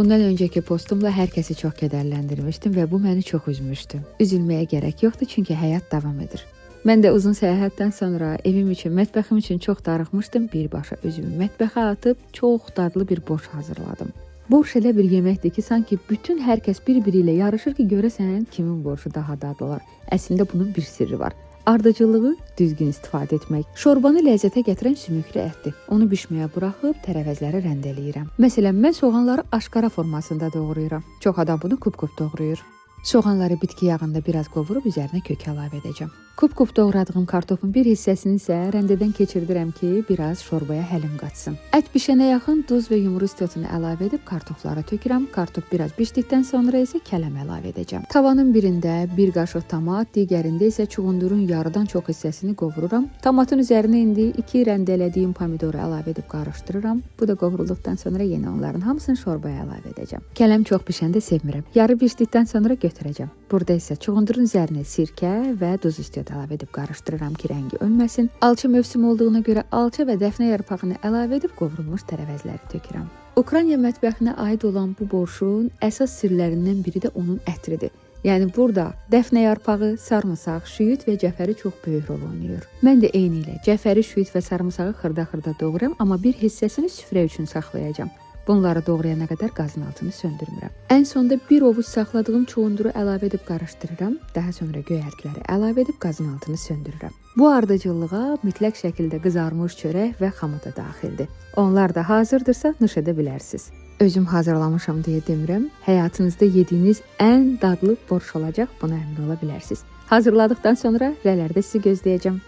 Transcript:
Bundan öncəki postumla hər kəsi çox kədərləndirmişdim və bu məni çox üzmüşdü. Üzülməyə gərək yoxdur, çünki həyat davam edir. Mən də uzun səyahətdən sonra evim üçün, mətbəxim üçün çox darıxmışdım. Birbaşa özümü mətbəxə atıb çox dadlı bir borş hazırladım. Borş elə bir yeməkdir ki, sanki bütün hər kəs bir-biri ilə yarışır ki, görəsən kimin borşu daha dadlı olar. Əslində bunun bir sirri var. Ardıcıllığı düzgün istifadə etmək. Şorbanı ləzzətə gətirən sümüklü ətdir. Onu bişməyə buraxıb tərəvəzləri rəndələyirəm. Məsələn, mən soğanları aşqara formasında doğrayıram. Çox adam bunu kub-kub doğrayır. Soğanları bitki yağında biraz qovurub üzərinə kök əlavə edəcəm. Kub-kub doğradığım kartofun bir hissəsini isə rəndədən keçirdirəm ki, biraz şorbaya həlim qatsın. Ət bişənə yaxın duz və yumru istiotunu əlavə edib kartoflara tökürəm. Kartof biraz bişdikdən sonra isə kələm əlavə edəcəm. Tavanın birində bir qaşıq tomat, digərində isə çuğundurun yarıdan çox hissəsini qovururam. Tomatın üzərinə indi 2 rəndələdiyim pomidoru əlavə edib qarışdırıram. Bu da qovurulduqdan sonra yenə onların hamısını şorbaya əlavə edəcəm. Kələm çox bişəndə sevmirəm. Yarı bişdikdən sonra götürəcəm. Burada isə çuğundurun üzərinə sirkə və duz istiot əlavə edib qarışdırıram ki, rəngi ölməsin. Alça mövsümü olduğuna görə alça və dəfnə yarpağını əlavə edib qovrulmuş tərəvəzləri tökürəm. Ukrayna mətbəxinə aid olan bu borşun əsas sirlərindən biri də onun ətridir. Yəni burada dəfnə yarpağı, sarımsaq, şüyüd və cəfəri çox böyük rol oynayır. Mən də eyni ilə cəfəri, şüyüd və sarımsağı xırda-xırda doğrayıram, amma bir hissəsini süfrə üçün saxlayacağam. Bunları doğrayana qədər qazın altını söndürmürəm. Ən sonda bir ovuc saxladığım çuğunduru əlavə edib qarışdırıram. Daha sonra göyərtiləri əlavə edib qazın altını söndürürəm. Bu ardıcıllığa mütləq şəkildə qızarmış çörək və xamut da daxildir. Onlar da hazırdırsa nuş edə bilərsiniz. Özüm hazırlamışam deyə demirəm. Həyatınızda yediyiniz ən dadlı borş olacaq, buna əmin ola bilərsiniz. Hazırladıqdan sonra rələrdə sizi gözləyəcəm.